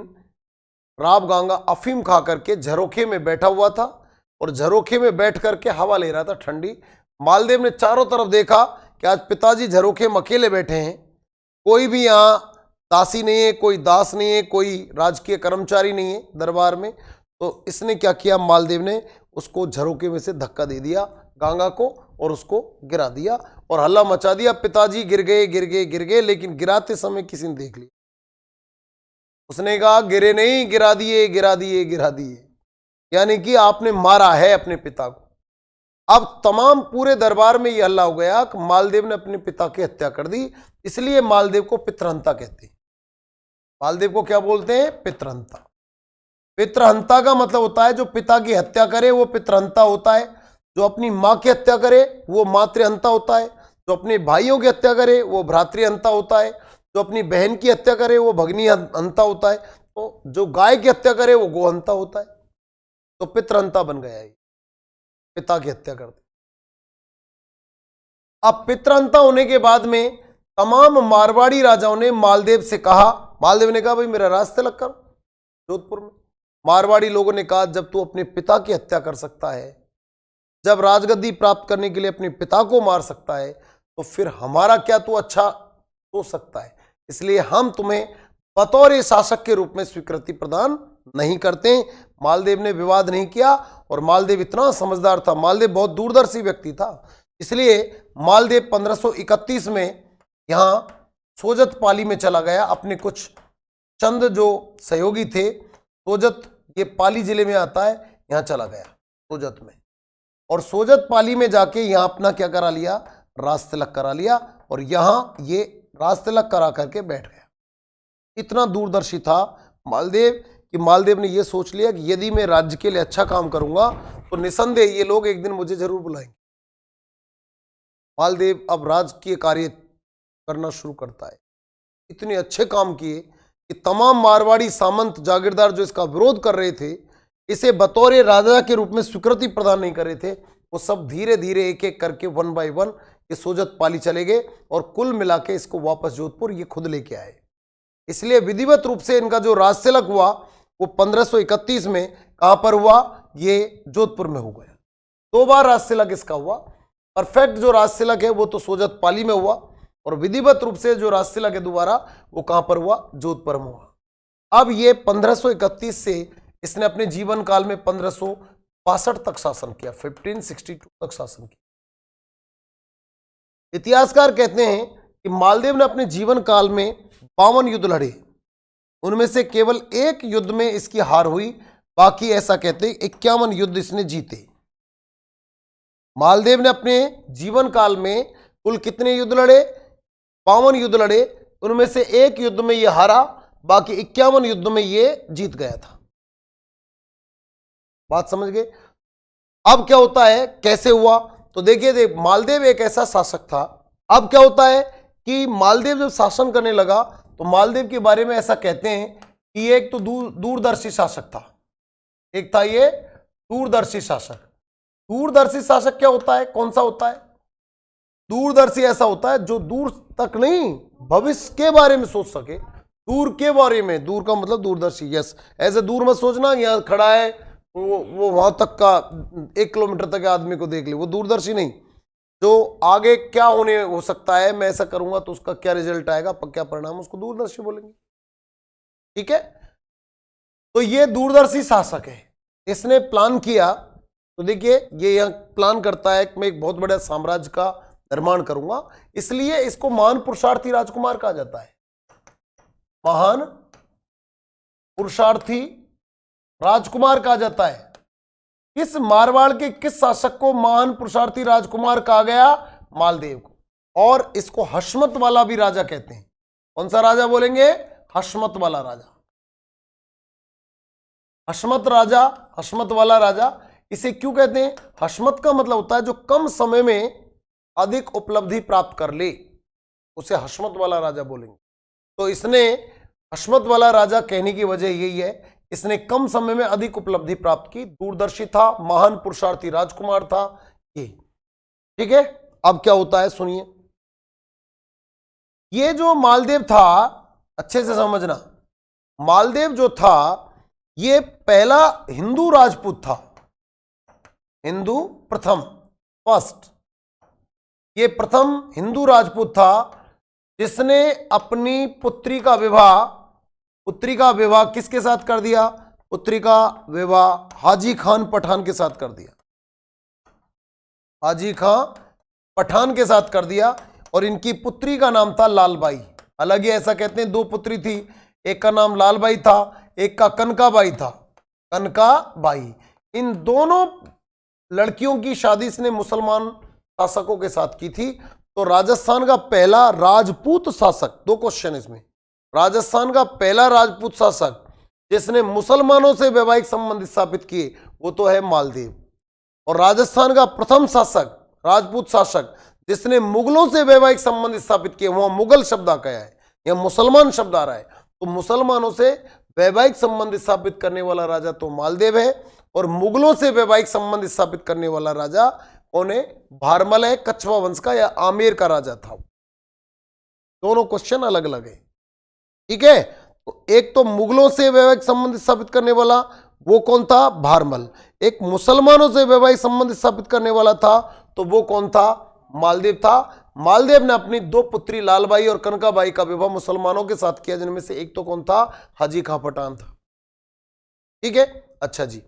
Speaker 1: राव गांगा अफीम खा करके झरोखे में बैठा हुआ था, और झरोखे में बैठ करके हवा ले रहा था ठंडी। मालदेव ने चारों तरफ देखा कि आज पिताजी झरोखे में अकेले बैठे हैं, कोई भी यहाँ दासी नहीं है, कोई दास नहीं है, कोई राजकीय कर्मचारी नहीं है दरबार में। तो इसने क्या किया, मालदेव ने उसको झरोके में से धक्का दे दिया गांगा को, और उसको गिरा दिया और हल्ला मचा दिया, पिताजी गिर गए गिर गए गिर गए। लेकिन गिराते समय किसी ने देख लिया, उसने कहा गिरे नहीं, गिरा दिए गिरा दिए गिरा दिए, यानी कि आपने मारा है अपने पिता को। अब तमाम पूरे दरबार में यह हल्ला हो गया कि मालदेव ने अपने पिता की हत्या कर दी, इसलिए मालदेव को पितृहंता कहते हैं। मालदेव को क्या बोलते हैं, पितृहंता। पितृहंता का मतलब होता है जो पिता की हत्या करे वो पितृहंता होता है, जो अपनी मां की हत्या करे वो मातृहंता होता है, जो अपने भाइयों की हत्या करे वो भ्रातृहंता होता है, जो अपनी बहन की हत्या करे वो भगनी हंता होता है, तो जो गाय की हत्या करे वो गोहंता होता है। तो पितृहंता बन गया है, पिता की हत्या करते। अब पितृहंता होने के बाद में तमाम मारवाड़ी राजाओं ने मालदेव से कहा, मालदेव ने कहा भाई मेरा राज तिलक करो जोधपुर में। मारवाड़ी लोगों ने कहा जब तू अपने पिता की हत्या कर सकता है, जब राजगद्दी प्राप्त करने के लिए अपने पिता को मार सकता है, तो फिर हमारा क्या तू अच्छा सोच सकता है, इसलिए हम तुम्हें बतौर शासक के रूप में स्वीकृति प्रदान नहीं करते। मालदेव ने विवाद नहीं किया, और मालदेव इतना समझदार था, मालदेव बहुत दूरदर्शी व्यक्ति था, इसलिए मालदेव 1531 में यहाँ सोजत पाली में चला गया। अपने कुछ चंद जो सहयोगी थे, सोजत ये पाली जिले में आता है, यहाँ चला गया सोजत में, और सोजत पाली में जाके यहाँ अपना क्या करा लिया, राज तिलक करा लिया, और यहाँ ये राज तिलक करा करके बैठ गया। इतना दूरदर्शी था मालदेव कि मालदेव ने यह सोच लिया कि यदि मैं राज्य के लिए अच्छा काम करूंगा तो निसंदेह ये लोग एक दिन मुझे जरूर बुलाएंगे। मालदेव अब राजकीय कार्य करना शुरू करता है। इतने अच्छे काम किए कि तमाम मारवाड़ी सामंत जागीरदार जो इसका विरोध कर रहे थे, इसे बतौर राजा के रूप में स्वीकृति प्रदान नहीं कर रहे थे, वो सब धीरे धीरे एक एक करके 1 बाय 1 ये सोजत पाली चले गए, और कुल मिला के इसको वापस जोधपुर ये खुद लेके आए। इसलिए विधिवत रूप से इनका जो राज तिलक हुआ वो 1531 में कहां पर हुआ, ये जोधपुर में हो गया। 2 बार राज तिलक इसका हुआ। परफेक्ट जो राज तिलक है वो तो सोजत पाली में हुआ, और विधिवत रूप से जो राज तिलक है दोबारा वो कहां पर हुआ, जोधपुर में हुआ। अब ये 1531 से इसने अपने जीवन काल में 1562 तक शासन किया, 1562 तक शासन किया। इतिहासकार कहते हैं कि मालदेव ने अपने जीवन काल में 52 युद्ध लड़े, उनमें से केवल एक युद्ध में इसकी हार हुई, बाकी ऐसा कहते हैं 51 युद्ध इसने जीते। मालदेव ने अपने जीवन काल में कुल कितने युद्ध लड़े, 52 युद्ध लड़े, उनमें से एक युद्ध में यह हारा, बाकी 51 युद्ध में यह जीत गया था। बात समझ गए। अब क्या होता है, कैसे हुआ, तो देखिए मालदेव एक ऐसा शासक था। अब क्या होता है कि मालदेव जब शासन करने लगा तो मालदेव के बारे में ऐसा कहते हैं कि ये एक तो दूरदर्शी शासक था। एक था ये दूरदर्शी शासक। दूरदर्शी शासक क्या होता है, कौन सा होता है, दूरदर्शी ऐसा होता है जो दूर तक नहीं भविष्य के बारे में सोच सके, दूर के बारे में, दूर का मतलब दूरदर्शी। यस, ऐसे दूर मत सोचना यहाँ खड़ा है वो वहां तक का 1 किलोमीटर तक के आदमी को देख ले, वो दूरदर्शी नहीं। जो आगे क्या होने हो सकता है, मैं ऐसा करूंगा तो उसका क्या रिजल्ट आएगा, क्या परिणाम, उसको दूरदर्शी बोलेंगे। ठीक है, तो ये दूरदर्शी शासक है। इसने प्लान किया, तो देखिए ये यहां प्लान करता है कि मैं एक बहुत बड़ा साम्राज्य का निर्माण करूंगा, इसलिए इसको महान पुरुषार्थी राजकुमार कहा जाता है। महान पुरुषार्थी राजकुमार कहा जाता है। इस मारवाड़ के किस शासक को महान पुरुषार्थी राजकुमार कहा गया, मालदेव को। और इसको हशमत वाला भी राजा कहते हैं। कौन सा राजा बोलेंगे? हशमत वाला राजा, हशमत राजा, हशमत वाला राजा। इसे क्यों कहते हैं? हशमत का मतलब होता है जो कम समय में अधिक उपलब्धि प्राप्त कर ले, उसे हशमत वाला राजा बोलेंगे। तो इसने हशमत वाला राजा कहने की वजह यही है, इसने कम समय में अधिक उपलब्धि प्राप्त की, दूरदर्शी था, महान पुरुषार्थी राजकुमार था ये। ठीक है, अब क्या होता है सुनिए। ये जो मालदेव था, अच्छे से समझना, मालदेव जो था ये पहला हिंदू राजपूत था, हिंदू प्रथम, फर्स्ट, ये प्रथम हिंदू राजपूत था जिसने अपनी पुत्री का विवाह किसके साथ कर दिया? पुत्री का विवाह हाजी खान पठान के साथ कर दिया, हाजी खान पठान के साथ कर दिया। और इनकी पुत्री का नाम था लालबाई। हालांकि ऐसा कहते हैं दो पुत्री थी, एक का नाम लालबाई था, एक का कनकाबाई था, कनकाबाई। इन दोनों लड़कियों की शादी इसने मुसलमान शासकों के साथ की थी। तो राजस्थान का पहला राजपूत शासक, दो क्वेश्चन इसमें, राजस्थान का पहला राजपूत शासक जिसने मुसलमानों से वैवाहिक संबंध स्थापित किए वो तो है मालदेव। और राजस्थान का प्रथम शासक, राजपूत शासक जिसने मुगलों से वैवाहिक संबंध स्थापित किए, वहां मुगल शब्द आ गया है, यह मुसलमान शब्द आ रहा है। तो मुसलमानों से वैवाहिक संबंध स्थापित करने वाला राजा तो मालदेव है, और मुगलों से वैवाहिक संबंध स्थापित करने वाला राजा कौन है? भारमल है, कछवा वंश का या आमेर का राजा था। दोनों क्वेश्चन अलग अलग है। ठीक है, तो एक तो मुगलों से वैवाहिक संबंध स्थापित करने वाला वो कौन था? भारमल। एक मुसलमानों से वैवाहिक संबंध स्थापित करने वाला था, तो वो कौन था? मालदेव था। मालदेव ने अपनी दो पुत्री लालबाई और कनकाबाई का विवाह मुसलमानों के साथ किया, जिनमें से एक तो कौन था? हाजी खां पठान था। ठीक है, अच्छा जी,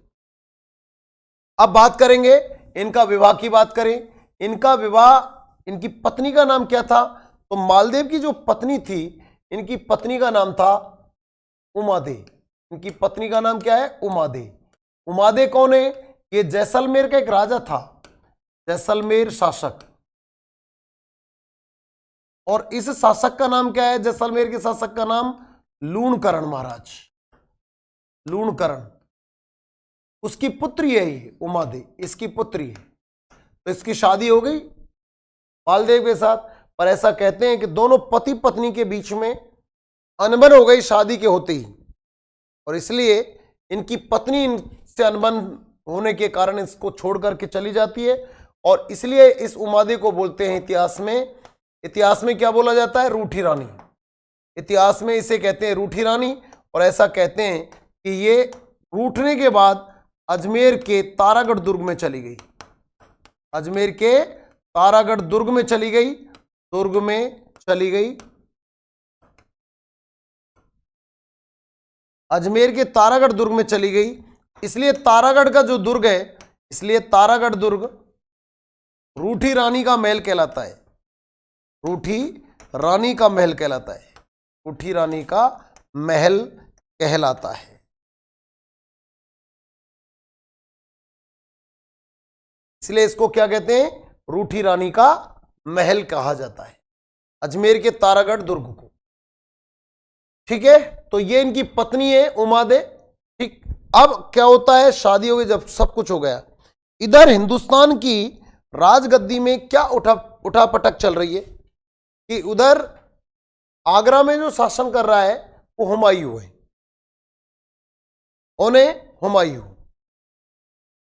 Speaker 1: अब बात करेंगे इनका विवाह की बात करें। इनका विवाह, इनकी पत्नी का नाम क्या था? तो मालदेव की जो पत्नी थी, इनकी पत्नी का नाम था उमादे। इनकी पत्नी का नाम क्या है? उमादे। उमादे कौन है? ये जैसलमेर का एक राजा था, जैसलमेर शासक। और इस शासक का नाम क्या है? जैसलमेर के शासक का नाम लूणकरण महाराज, लूणकरण। उसकी पुत्री है ये उमादे, इसकी पुत्री है। तो इसकी शादी हो गई मालदेव के साथ, पर ऐसा कहते हैं कि दोनों पति पत्नी के बीच में अनबन हो गई शादी के होते ही, और इसलिए इनकी पत्नी इनसे अनबन होने के कारण इसको छोड़ करके चली जाती है। और इसलिए इस उमादे को बोलते हैं इतिहास में क्या बोला जाता है? रूठी रानी। इतिहास में इसे कहते हैं रूठी रानी। और ऐसा कहते हैं कि ये रूठने के बाद अजमेर के तारागढ़ दुर्ग में चली गई, अजमेर के तारागढ़ दुर्ग में चली गई, दुर्ग में चली गई, अजमेर के तारागढ़ दुर्ग में चली गई। इसलिए तारागढ़ का जो दुर्ग है, इसलिए तारागढ़ दुर्ग रूठी रानी का महल कहलाता है, रूठी रानी का महल कहलाता है, रूठी रानी का महल कहलाता है। इसलिए इसको क्या कहते हैं? रूठी रानी का महल कहा जाता है, अजमेर के तारागढ़ दुर्ग को। ठीक है, तो ये इनकी पत्नी है उमादे। ठीक, अब क्या होता है? शादी हो गई, जब सब कुछ हो गया, इधर हिंदुस्तान की राजगद्दी में क्या उठापटक चल रही है कि उधर आगरा में जो शासन कर रहा है वो हुमायूं है, उन्हें हुमायूं।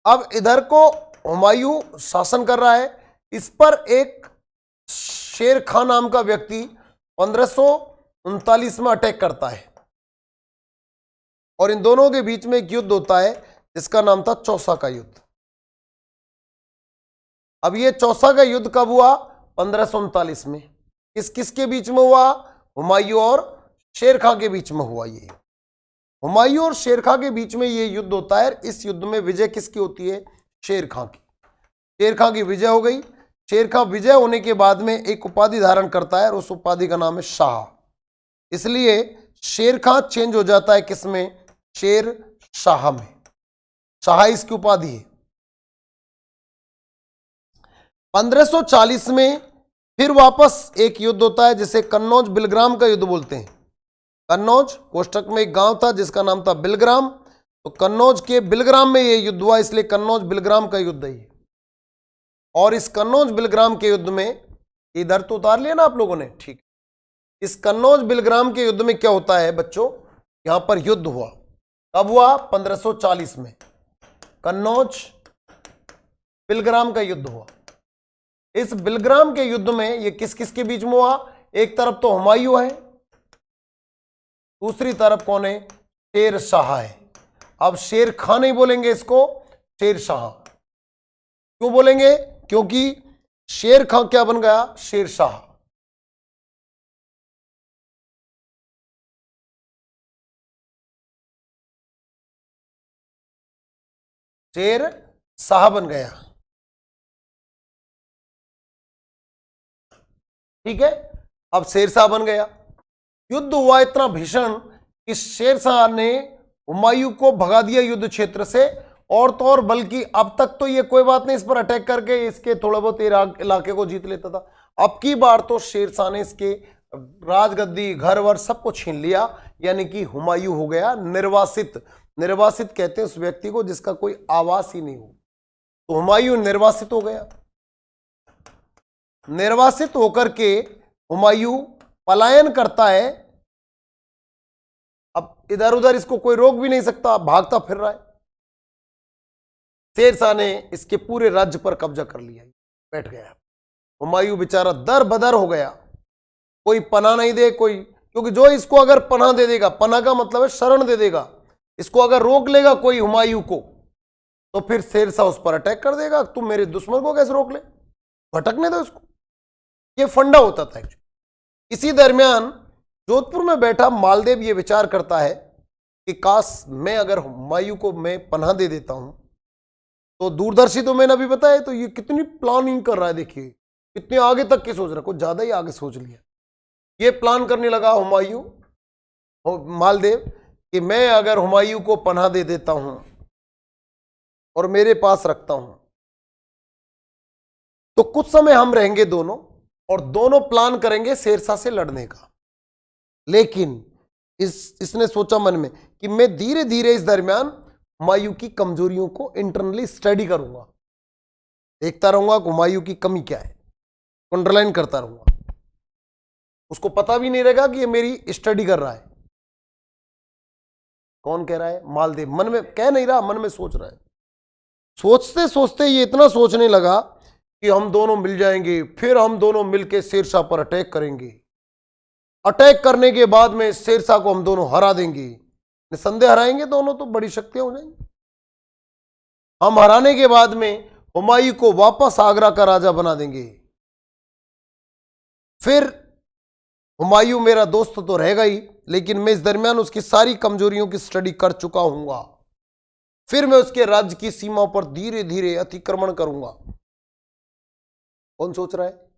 Speaker 1: अब इधर को हुमायूं शासन कर रहा है, इस पर एक शेर खान नाम का व्यक्ति 1539 में अटैक करता है, और इन दोनों के बीच में एक युद्ध होता है जिसका नाम था चौसा का युद्ध। अब ये चौसा का युद्ध कब हुआ? 1539 में। किसके बीच में हुआ? हुमायूं और शेर खां के बीच में हुआ। ये हुमायूं और शेर खां के बीच में ये युद्ध होता है। इस युद्ध में विजय किसकी होती है? शेर खां की। शेर खां की विजय हो गई। शेर खां विजय होने के बाद में एक उपाधि धारण करता है, और उस उपाधि का नाम है शाह। इसलिए शेर खां चेंज हो जाता है किसमें? शेर शाह में। शाह इसकी उपाधि है। 1540 में फिर वापस एक युद्ध होता है जिसे कन्नौज बिलग्राम का युद्ध बोलते हैं। कन्नौज कोष्टक में एक गांव था जिसका नाम था बिलग्राम, तो कन्नौज के बिलग्राम में यह युद्ध हुआ, इसलिए कन्नौज बिलग्राम का युद्ध है ये। और इस कन्नौज बिलग्राम के युद्ध में, इधर तो उतार लिया ना आप लोगों ने, ठीक। इस कन्नौज बिलग्राम के युद्ध में क्या होता है बच्चों, यहां पर युद्ध हुआ, कब हुआ, 1540 में कन्नौज बिलग्राम का युद्ध हुआ। इस बिलग्राम के युद्ध में ये किस किस के बीच में हुआ, एक तरफ तो हुमायूं है, दूसरी तरफ कौन है, शेर शाह है। अब शेर खां नहीं बोलेंगे इसको, शेर शाह क्यों बोलेंगे, क्योंकि शेर खां क्या बन गया, शेर शाह। शेर शाह बन गया, ठीक है। अब शेर शाह बन गया, युद्ध हुआ इतना भीषण कि शेर शाह ने हुमायूं को भगा दिया युद्ध क्षेत्र से। और तो और बल्कि अब तक तो ये कोई बात नहीं, इस पर अटैक करके इसके थोड़ा बहुत इलाके को जीत लेता था, अब की बार तो शेर शाह ने इसके राजगद्दी, घर वर सबको छीन लिया, यानी कि हुमायूं हो गया निर्वासित। निर्वासित कहते हैं उस व्यक्ति को जिसका कोई आवास ही नहीं हो, तो हुमायूं निर्वासित हो गया। निर्वासित होकर के हुमायूं पलायन करता है, अब इधर उधर इसको कोई रोक भी नहीं सकता, भागता फिर रहा है। शेर शाह ने इसके पूरे राज्य पर कब्जा कर लिया, बैठ गया। हुमायूं बेचारा दर बदर हो गया, कोई पनाह नहीं दे कोई, क्योंकि जो इसको अगर पनाह दे देगा, पनाह का मतलब है शरण दे देगा, इसको अगर रोक लेगा कोई हुमायूं को, तो फिर शेर शाह उस पर अटैक कर देगा। तुम मेरे दुश्मन को कैसे रोक ले, भटकने दो इसको, ये फंडा होता था। इसी दरमियान जोधपुर में बैठा मालदेव ये विचार करता है कि काश मैं अगर हुमायूं को मैं पनाह दे देता हूं, तो दूरदर्शी तो मैंने अभी बताया, तो ये कितनी प्लानिंग कर रहा है, देखिए कितने आगे तक की सोच रहा है, कुछ ज्यादा ही आगे सोच लिया। ये प्लान करने लगा हुमायूं, मालदेव, कि मैं अगर हुमायूं को पनाह दे देता हूं और मेरे पास रखता हूं, तो कुछ समय हम रहेंगे दोनों, और दोनों प्लान करेंगे शेरशाह से लड़ने का। लेकिन इसने सोचा मन में कि मैं धीरे धीरे इस दरमियान हुमायूं की कमजोरियों को इंटरनली स्टडी करूंगा, देखता रहूंगा कि हुमायूं की कमी क्या है, अंडरलाइन करता रहूंगा, उसको पता भी नहीं रहेगा कि ये मेरी स्टडी कर रहा है। कौन कह रहा है, मालदेव मन में कह नहीं रहा, मन में सोच रहा है। सोचते सोचते ये इतना सोचने लगा कि हम दोनों मिल जाएंगे, फिर हम दोनों मिलकर शेरशाह पर अटैक करेंगे, अटैक करने के बाद में शेरशाह को हम दोनों हरा देंगे, निसंदेह हराएंगे दोनों, तो बड़ी शक्तियां हो जाएंगी। हम हराने के बाद में हुमायूं को वापस आगरा का राजा बना देंगे, फिर हुमायूं मेरा दोस्त तो रहेगा ही, लेकिन मैं इस दरमियान उसकी सारी कमजोरियों की स्टडी कर चुका हूंगा, फिर मैं उसके राज्य की सीमा पर धीरे धीरे अतिक्रमण करूंगा। कौन सोच रहा है,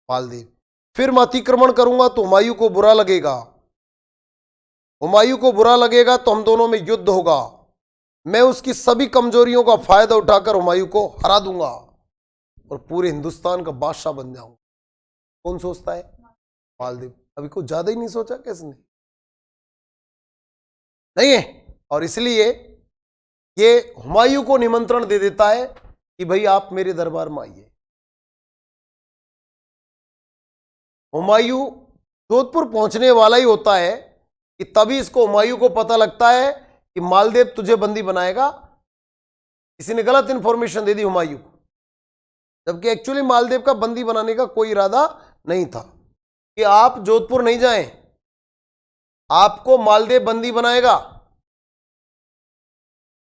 Speaker 1: मालदेव। फिर मैं अतिक्रमण करूंगा तो हुमायूं को बुरा लगेगा, हुमायूं को बुरा लगेगा तो हम दोनों में युद्ध होगा, मैं उसकी सभी कमजोरियों का फायदा उठाकर हुमायूं को हरा दूंगा और पूरे हिंदुस्तान का बादशाह बन जाऊंगा। कौन सोचता है, मालदेव। अभी कुछ ज्यादा ही नहीं सोचा किसने, नहीं है। और इसलिए ये हुमायूं को निमंत्रण दे देता है कि भाई आप मेरे दरबार में आइए। हुमायूं जोधपुर पहुंचने वाला ही होता है कि तभी इसको हुमायूं को पता लगता है कि मालदेव तुझे बंदी बनाएगा। किसी ने गलत इंफॉर्मेशन दे दी हुमायूं को, जबकि एक्चुअली मालदेव का बंदी बनाने का कोई इरादा नहीं था कि आप जोधपुर नहीं जाएं, आपको मालदेव बंदी बनाएगा।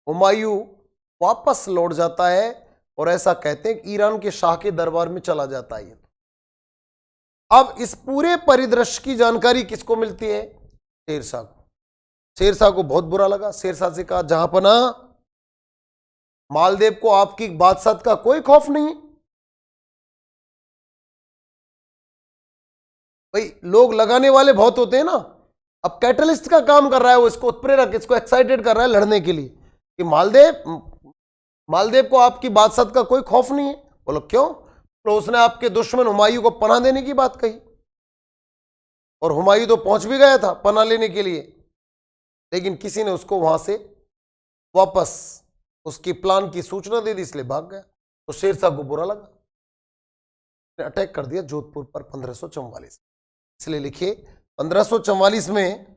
Speaker 1: हुमायूं वापस लौट जाता है और ऐसा कहते हैं कि ईरान के शाह के दरबार में चला जाता है। अब इस पूरे परिदृश्य की जानकारी किसको मिलती है, शेरशाह को। शेरशाह को बहुत बुरा लगा, शेरशाह से कहा जहांपना मालदेव को आपकी बादशाहत का कोई खौफ नहीं। भाई लोग लगाने वाले बहुत होते हैं ना, अब कैटलिस्ट का काम कर रहा है वो, इसको उत्प्रेरक, इसको एक्साइटेड कर रहा है लड़ने के लिए कि मालदेव को आपकी बादशाहत का कोई खौफ नहीं है। बोलो क्यों, तो उसने आपके दुश्मन हुमायूं को पनाह देने की बात कही, और हुमायूं तो पहुंच भी गया था पनाह लेने के लिए, लेकिन किसी ने उसको वहां से वापस उसकी प्लान की सूचना दे दी, इसलिए भाग गया। तो शेरशाह को बुरा लगा, अटैक कर दिया जोधपुर पर 1544। इसलिए लिखिए 1544 में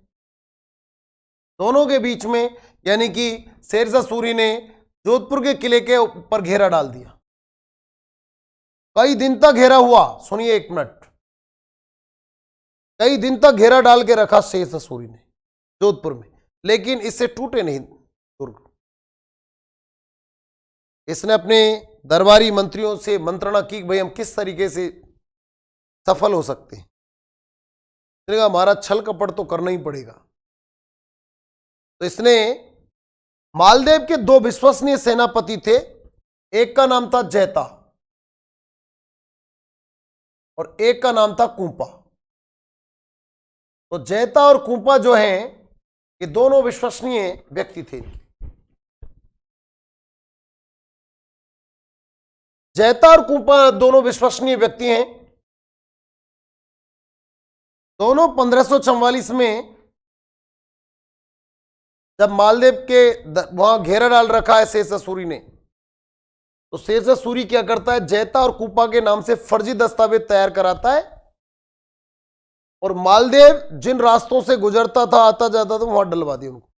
Speaker 1: दोनों के बीच में, यानी कि शेरशाह सूरी ने जोधपुर के किले के ऊपर घेरा डाल दिया। कई दिन तक घेरा हुआ, सुनिए एक मिनट, कई दिन तक घेरा डाल के रखा शेरशाह सूरी ने जोधपुर में, लेकिन इससे टूटे नहीं दुर्ग। इसने अपने दरबारी मंत्रियों से मंत्रणा की, भाई हम किस तरीके से सफल हो सकते हैं। हमारा छल कपट तो करना ही पड़ेगा। तो इसने मालदेव के दो विश्वसनीय सेनापति थे, एक का नाम था जैता और एक का नाम था कुंपा। तो जैता और कुंपा जो हैं, ये दोनों विश्वसनीय व्यक्ति थे। जैता और कुंपा दोनों विश्वसनीय व्यक्ति हैं। दोनों 1544 में जब मालदेव के वहां घेरा डाल रखा है शेरशाह सूरी ने, तो शेरशाह सूरी क्या करता है, जैता और कुंपा के नाम से फर्जी दस्तावेज तैयार कराता है, और मालदेव जिन रास्तों से गुजरता था, आता जाता था, वहां डलवा दिया उनको।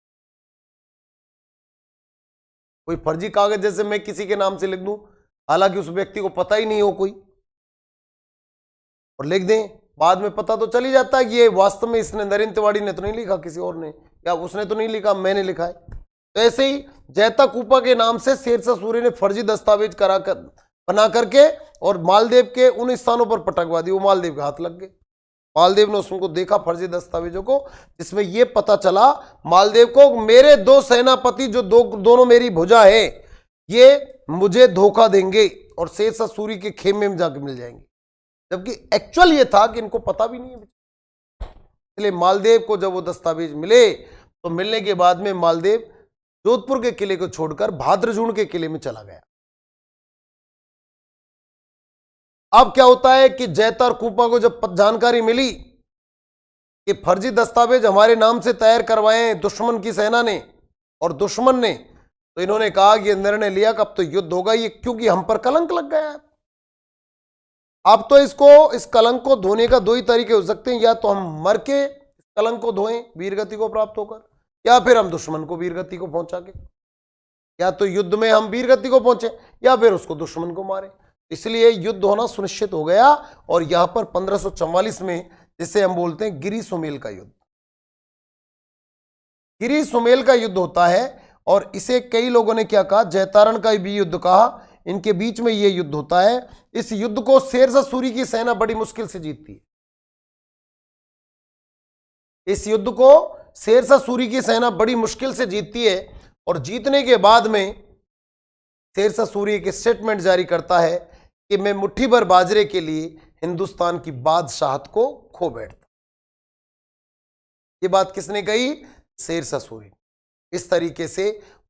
Speaker 1: कोई फर्जी कागज जैसे मैं किसी के नाम से लिख दूं, हालांकि उस व्यक्ति को पता ही नहीं हो कोई, और लिख दें, बाद में पता तो चल ही जाता है कि ये वास्तव में इसने, नरेंद्र तिवाड़ी ने तो नहीं लिखा, किसी और ने, या उसने तो नहीं लिखा, मैंने लिखा है। तो ऐसे ही जैता कुंपा के नाम से शेरशाह सूरी ने फर्जी दस्तावेज बना करके और मालदेव के उन स्थानों पर पटकवा दी। वो मालदेव के हाथ लग गए। मालदेव ने उसको देखा फर्जी दस्तावेजों को, जिसमें यह पता चला मालदेव को, मेरे दो सेनापति जो दोनों मेरी भुजा है, ये मुझे धोखा देंगे और शेरशाह सूरी के खेमे में जाके मिल जाएंगे। जबकि एक्चुअल ये था कि इनको पता भी नहीं है। इसलिए मालदेव को जब वो दस्तावेज मिले, तो मिलने के बाद में मालदेव जोधपुर के किले को छोड़कर भाद्रजून के किले में चला गया। अब क्या होता है कि जैता और कुंपा को जब जानकारी मिली कि फर्जी दस्तावेज हमारे नाम से तैयार करवाए हैं दुश्मन की सेना ने और दुश्मन ने, तो इन्होंने कहा कि निर्णय लिया कि अब तो युद्ध होगा, ये क्योंकि हम पर कलंक लग गया है। अब तो इस कलंक को धोने का दो ही तरीके हो सकते हैं, या तो हम मर के कलंक को धोएं वीरगति को प्राप्त होकर, या फिर हम दुश्मन को वीरगति को पहुंचा के, या तो युद्ध में हम वीरगति को पहुंचे या फिर उसको दुश्मन को मारे। इसलिए युद्ध होना सुनिश्चित हो गया, और यहां पर 1544 में, जिसे हम बोलते हैं गिरी सुमेल का युद्ध, गिरी सुमेल का युद्ध होता है। और इसे कई लोगों ने क्या कहा, जैतारण का भी युद्ध कहा। इनके बीच में यह युद्ध होता है। इस युद्ध को शेरशाह सूरी की सेना बड़ी मुश्किल से जीतती है। इस युद्ध को शेरशाह सूरी की सेना बड़ी मुश्किल से जीतती है, और जीतने के बाद में शेरशाह सूरी एक स्टेटमेंट जारी करता है कि मैं मुट्ठी भर बाजरे के लिए हिंदुस्तान की बादशाहत को खो बैठता। ये बात किसने कही, शेरशाह सूरी। इस तरीके से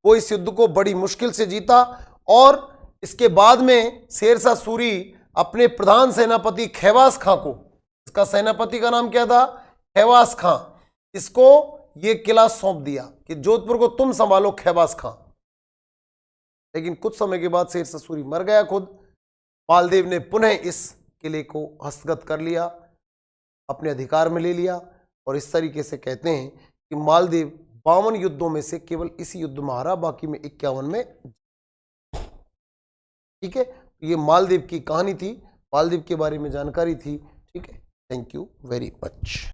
Speaker 1: वो इस युद्ध को बड़ी मुश्किल से जीता, और इसके बाद में शेरशाह सूरी अपने प्रधान सेनापति खैवास खां को, इसका सेनापति का नाम क्या था, खैवास खां, इसको ये किला सौंप दिया कि जोधपुर को तुम संभालो खैवास खां। लेकिन कुछ समय के बाद शेरशाह सूरी मर गया खुद। मालदेव ने पुनः इस किले को हस्तगत कर लिया, अपने अधिकार में ले लिया, और इस तरीके से कहते हैं कि मालदेव 52 युद्धों में से केवल इसी युद्ध में हारा, बाकी में 51 में। ठीक है, ये मालदेव की कहानी थी, मालदेव के बारे में जानकारी थी। ठीक है, थैंक यू वेरी मच।